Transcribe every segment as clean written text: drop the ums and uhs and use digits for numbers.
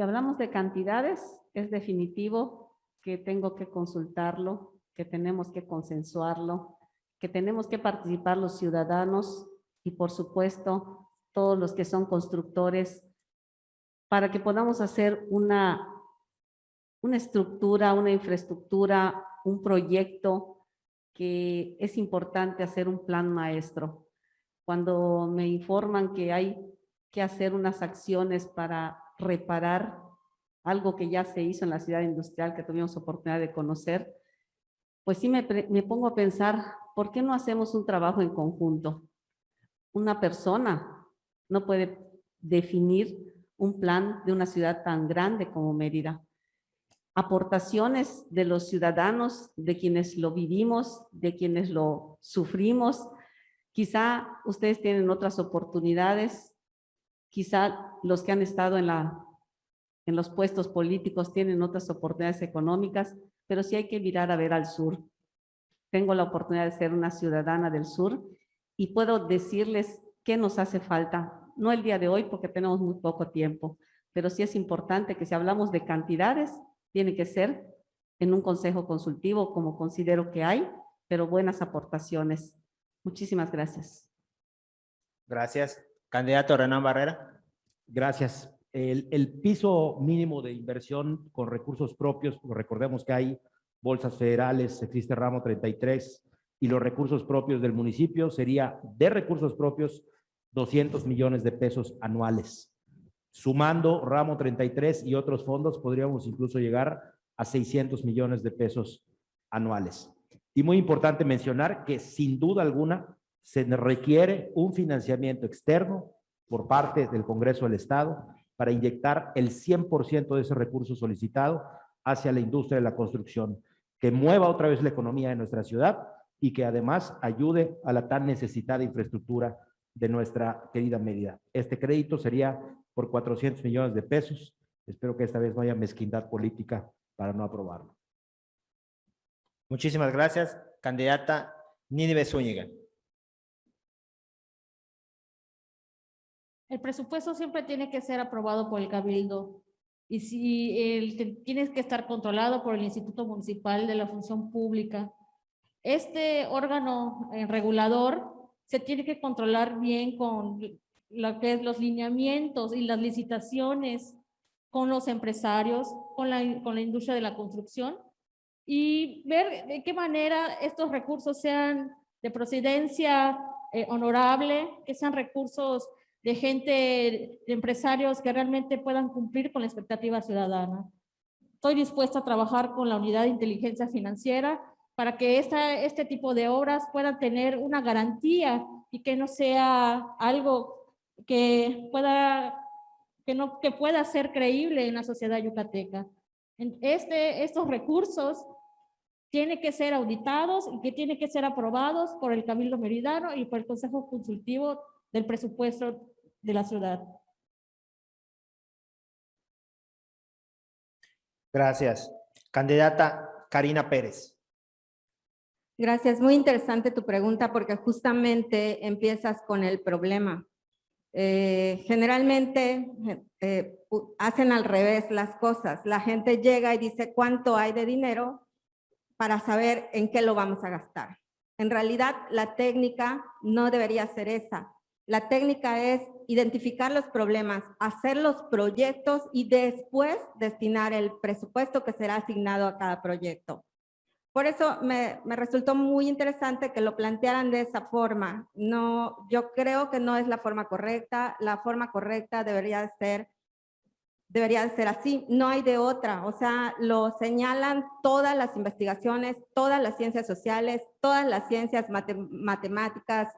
Si hablamos de cantidades, es definitivo que tengo que consultarlo, que tenemos que consensuarlo, que tenemos que participar los ciudadanos y, por supuesto, todos los que son constructores, para que podamos hacer una estructura, una infraestructura, un proyecto que es importante hacer un plan maestro. Cuando me informan que hay que hacer unas acciones para reparar algo que ya se hizo en la ciudad industrial, que tuvimos oportunidad de conocer, pues sí me pongo a pensar, ¿por qué no hacemos un trabajo en conjunto? Una persona no puede definir un plan de una ciudad tan grande como Mérida. Aportaciones de los ciudadanos, de quienes lo vivimos, de quienes lo sufrimos. Quizá ustedes tienen otras oportunidades, quizá los que han estado en los puestos políticos tienen otras oportunidades económicas, pero sí hay que mirar a ver al sur. Tengo la oportunidad de ser una ciudadana del sur y puedo decirles qué nos hace falta. No el día de hoy porque tenemos muy poco tiempo, pero sí es importante que si hablamos de cantidades, tiene que ser en un consejo consultivo como considero que hay, pero buenas aportaciones. Muchísimas gracias. Gracias. Candidato Renan Barrera. Gracias. El piso mínimo de inversión con recursos propios, recordemos que hay bolsas federales, existe ramo 33 y los recursos propios del municipio sería de recursos propios 200 millones de pesos anuales. Sumando ramo 33 y otros fondos podríamos incluso llegar a 600 millones de pesos anuales. Y muy importante mencionar que sin duda alguna se requiere un financiamiento externo por parte del Congreso del Estado para inyectar el 100% de ese recurso solicitado hacia la industria de la construcción, que mueva otra vez la economía de nuestra ciudad y que además ayude a la tan necesitada infraestructura de nuestra querida Mérida. Este crédito sería por 400 millones de pesos. Espero que esta vez no haya mezquindad política para no aprobarlo. Muchísimas gracias. Candidata Nínive Zúñiga. El presupuesto siempre tiene que ser aprobado por el Cabildo y si tiene que estar controlado por el Instituto Municipal de la Función Pública. Este órgano regulador se tiene que controlar bien con lo que es los lineamientos y las licitaciones con los empresarios, con la industria de la construcción y ver de qué manera estos recursos sean de procedencia honorable, que sean recursos de gente, de empresarios que realmente puedan cumplir con la expectativa ciudadana. Estoy dispuesta a trabajar con la Unidad de Inteligencia Financiera para que este tipo de obras puedan tener una garantía y que no sea algo que pueda ser creíble en la sociedad yucateca. Estos recursos tienen que ser auditados y que tienen que ser aprobados por el Cabildo Meridano y por el Consejo Consultivo del Presupuesto de la ciudad. Gracias. Candidata Karina Pérez. Gracias, muy interesante tu pregunta porque justamente empiezas con el problema. Generalmente hacen al revés las cosas. La gente llega y dice cuánto hay de dinero para saber en qué lo vamos a gastar. En realidad, la técnica no debería ser esa. La técnica es identificar los problemas, hacer los proyectos y después destinar el presupuesto que será asignado a cada proyecto. Por eso me resultó muy interesante que lo plantearan de esa forma. No, yo creo que no es la forma correcta. La forma correcta debería de ser así. No hay de otra. O sea, lo señalan todas las investigaciones, todas las ciencias sociales, todas las ciencias matemáticas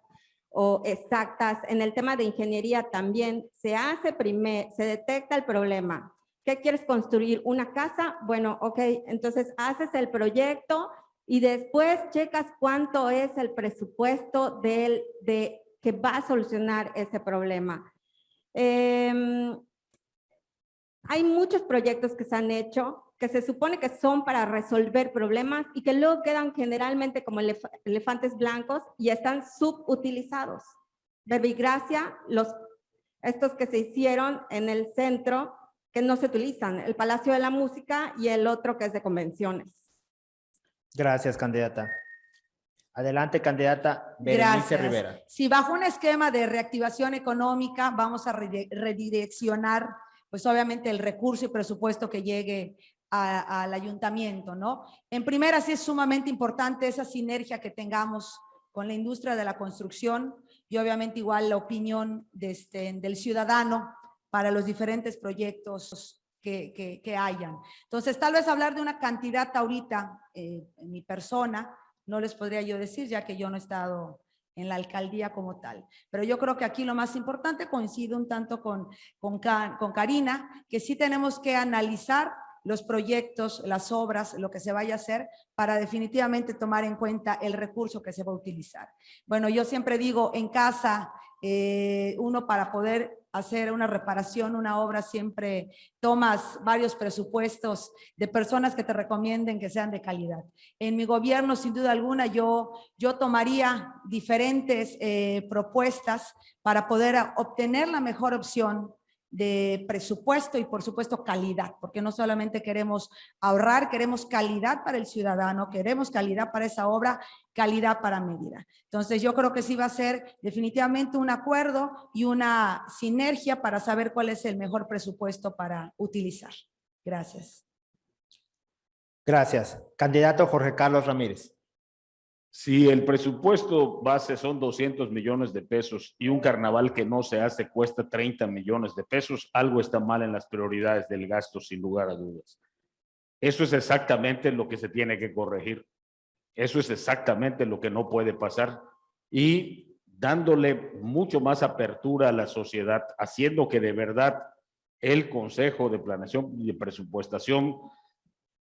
o exactas. En el tema de ingeniería también se detecta el problema. ¿Qué quieres construir? ¿Una casa? Bueno, ok, entonces haces el proyecto y después checas cuánto es el presupuesto que va a solucionar ese problema. Hay muchos proyectos que se han hecho que se supone que son para resolver problemas y que luego quedan generalmente como elefantes blancos y están subutilizados. Verbigracia, estos que se hicieron en el centro, que no se utilizan, el Palacio de la Música y el otro que es de convenciones. Gracias, candidata. Adelante, candidata Berenice Gracias. Rivera. Si bajo un esquema de reactivación económica vamos a redireccionar, pues obviamente el recurso y presupuesto que llegue al ayuntamiento, ¿no? En primera, sí es sumamente importante esa sinergia que tengamos con la industria de la construcción y obviamente igual la opinión del ciudadano para los diferentes proyectos que hayan. Entonces, tal vez hablar de una cantidad ahorita, en mi persona, no les podría yo decir, ya que yo no he estado en la alcaldía como tal. Pero yo creo que aquí lo más importante, coincido un tanto con Karina, que sí tenemos que analizar los proyectos, las obras, lo que se vaya a hacer para definitivamente tomar en cuenta el recurso que se va a utilizar. Bueno, yo siempre digo, en casa, uno para poder hacer una reparación, una obra, siempre tomas varios presupuestos de personas que te recomienden que sean de calidad. En mi gobierno, sin duda alguna, yo tomaría diferentes propuestas para poder obtener la mejor opción de presupuesto y por supuesto calidad, porque no solamente queremos ahorrar, queremos calidad para el ciudadano, queremos calidad para esa obra, calidad para Mérida. Entonces yo creo que sí va a ser definitivamente un acuerdo y una sinergia para saber cuál es el mejor presupuesto para utilizar. Gracias. Gracias. Candidato Jorge Carlos Ramírez. Si el presupuesto base son 200 millones de pesos y un carnaval que no se hace cuesta 30 millones de pesos, algo está mal en las prioridades del gasto, sin lugar a dudas. Eso es exactamente lo que se tiene que corregir. Eso es exactamente lo que no puede pasar. Y dándole mucho más apertura a la sociedad, haciendo que de verdad el Consejo de Planeación y de Presupuestación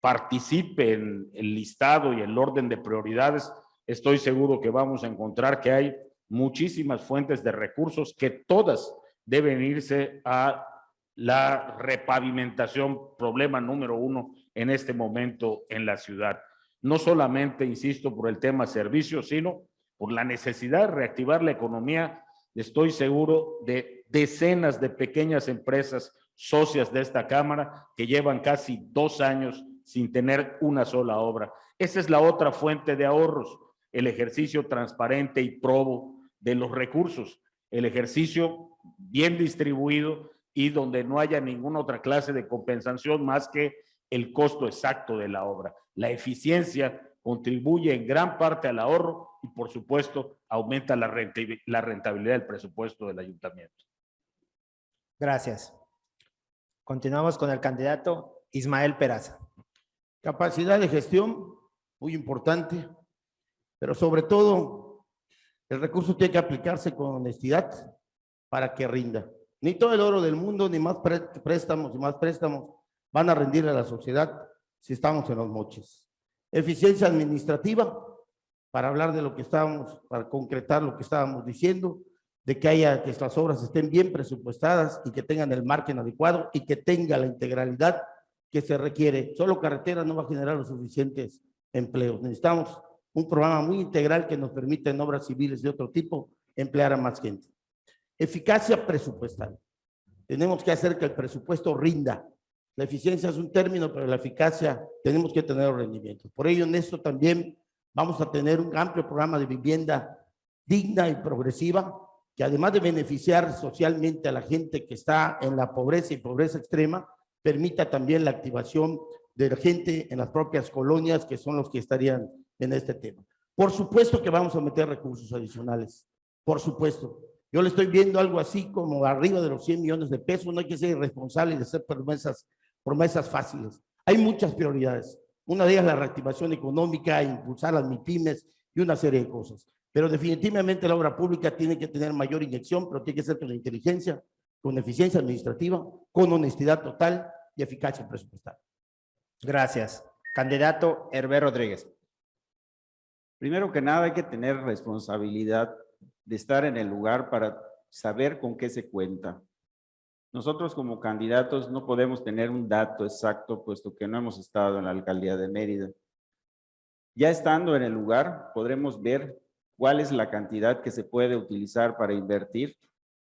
participe en el listado y el orden de prioridades, estoy seguro que vamos a encontrar que hay muchísimas fuentes de recursos que todas deben irse a la repavimentación, problema número 1 en este momento en la ciudad. No solamente, insisto, por el tema servicios, sino por la necesidad de reactivar la economía. Estoy seguro de decenas de pequeñas empresas socias de esta Cámara que llevan casi 2 años sin tener una sola obra. Esa es la otra fuente de ahorros, el ejercicio transparente y probo de los recursos, el ejercicio bien distribuido y donde no haya ninguna otra clase de compensación más que el costo exacto de la obra. La eficiencia contribuye en gran parte al ahorro y, por supuesto, aumenta la rentabilidad del presupuesto del ayuntamiento. Gracias. Continuamos con el candidato Ismael Peraza. Capacidad de gestión, muy importante, pero sobre todo el recurso tiene que aplicarse con honestidad para que rinda. Ni todo el oro del mundo, ni más préstamos y más préstamos van a rendir a la sociedad si estamos en los moches. Eficiencia administrativa, para hablar de lo que estábamos, para concretar lo que estábamos diciendo, de que las obras estén bien presupuestadas y que tengan el margen adecuado y que tenga la integralidad que se requiere. Solo carretera no va a generar los suficientes empleos. Necesitamos un programa muy integral que nos permita en obras civiles de otro tipo emplear a más gente. Eficacia presupuestal. Tenemos que hacer que el presupuesto rinda. La eficiencia es un término, pero la eficacia tenemos que tener los rendimientos. Por ello, en esto también vamos a tener un amplio programa de vivienda digna y progresiva, que además de beneficiar socialmente a la gente que está en la pobreza y pobreza extrema, permita también la activación de la gente en las propias colonias, que son los que estarían en este tema. Por supuesto que vamos a meter recursos adicionales, por supuesto. Yo le estoy viendo algo así como arriba de los 100 millones de pesos. No hay que ser irresponsable y de hacer promesas fáciles. Hay muchas prioridades. Una de ellas la reactivación económica, impulsar las MIPYMES y una serie de cosas. Pero definitivamente la obra pública tiene que tener mayor inyección, pero tiene que ser con inteligencia, con eficiencia administrativa, con honestidad total y eficacia presupuestal. Gracias. Candidato Hervé Rodríguez. Primero que nada, hay que tener responsabilidad de estar en el lugar para saber con qué se cuenta. Nosotros como candidatos no podemos tener un dato exacto, puesto que no hemos estado en la alcaldía de Mérida. Ya estando en el lugar, podremos ver cuál es la cantidad que se puede utilizar para invertir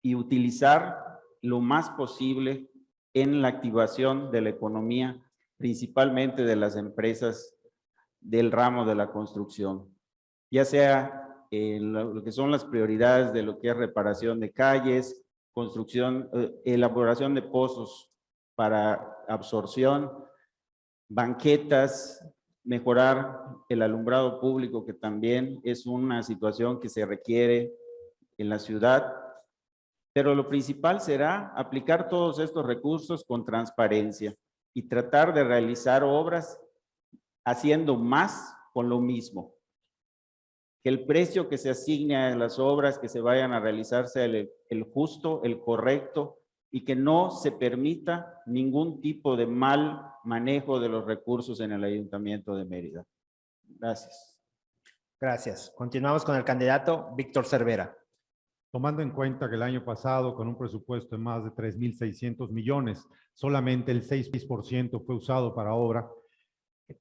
y utilizar lo más posible en la activación de la economía, principalmente de las empresas del ramo de la construcción, ya sea en lo que son las prioridades de lo que es reparación de calles, construcción, elaboración de pozos para absorción, banquetas, mejorar el alumbrado público, que también es una situación que se requiere en la ciudad. Pero lo principal será aplicar todos estos recursos con transparencia y tratar de realizar obras haciendo más con lo mismo. Que el precio que se asigne a las obras que se vayan a realizar sea el justo, el correcto, y que no se permita ningún tipo de mal manejo de los recursos en el Ayuntamiento de Mérida. Gracias. Gracias. Continuamos con el candidato Víctor Cervera. Tomando en cuenta que el año pasado, con un presupuesto de más de 3.600 millones, solamente el 6% fue usado para obra,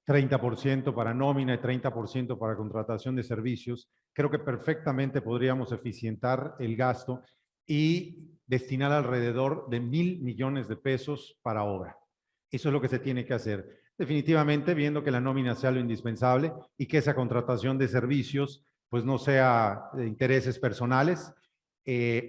30% para nómina y 30% para contratación de servicios, creo que perfectamente podríamos eficientar el gasto y destinar alrededor de 1.000 millones de pesos para obra. Eso es lo que se tiene que hacer. Definitivamente, viendo que la nómina sea lo indispensable y que esa contratación de servicios pues no sea de intereses personales,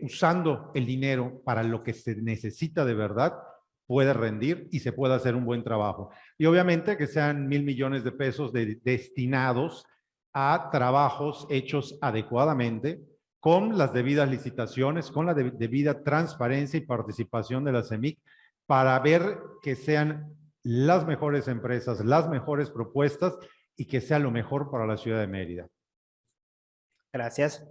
usando el dinero para lo que se necesita de verdad, puede rendir y se puede hacer un buen trabajo. Y obviamente que sean 1.000 millones de pesos destinados a trabajos hechos adecuadamente, con las debidas licitaciones, con la debida transparencia y participación de la CEMIC, para ver que sean las mejores empresas, las mejores propuestas y que sea lo mejor para la ciudad de Mérida. Gracias.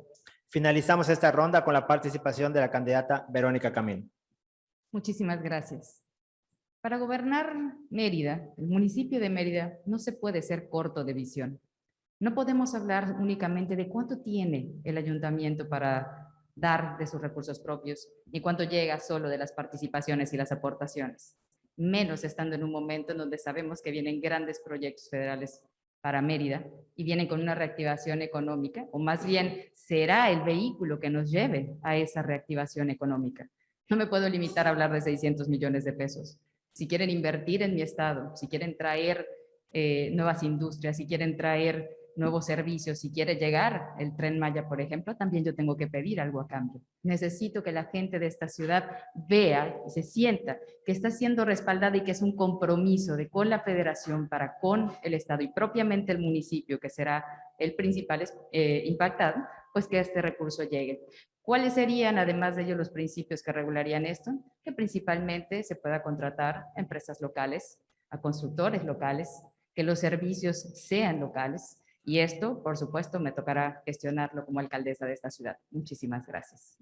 Finalizamos esta ronda con la participación de la candidata Verónica Camino. Muchísimas gracias. Para gobernar Mérida, el municipio de Mérida, no se puede ser corto de visión. No podemos hablar únicamente de cuánto tiene el ayuntamiento para dar de sus recursos propios y cuánto llega solo de las participaciones y las aportaciones, menos estando en un momento en donde sabemos que vienen grandes proyectos federales para Mérida y vienen con una reactivación económica, o más bien será el vehículo que nos lleve a esa reactivación económica. No me puedo limitar a hablar de 600 millones de pesos. Si quieren invertir en mi estado, si quieren traer nuevas industrias, si quieren traer nuevos servicios, si quiere llegar el Tren Maya, por ejemplo, también yo tengo que pedir algo a cambio. Necesito que la gente de esta ciudad vea y se sienta que está siendo respaldada y que es un compromiso de con la federación para con el estado y propiamente el municipio, que será el principal impactado, pues que este recurso llegue. ¿Cuáles serían, además de ello, los principios que regularían esto? Que principalmente se pueda contratar a empresas locales, a constructores locales, que los servicios sean locales. Y esto, por supuesto, me tocará gestionarlo como alcaldesa de esta ciudad. Muchísimas gracias.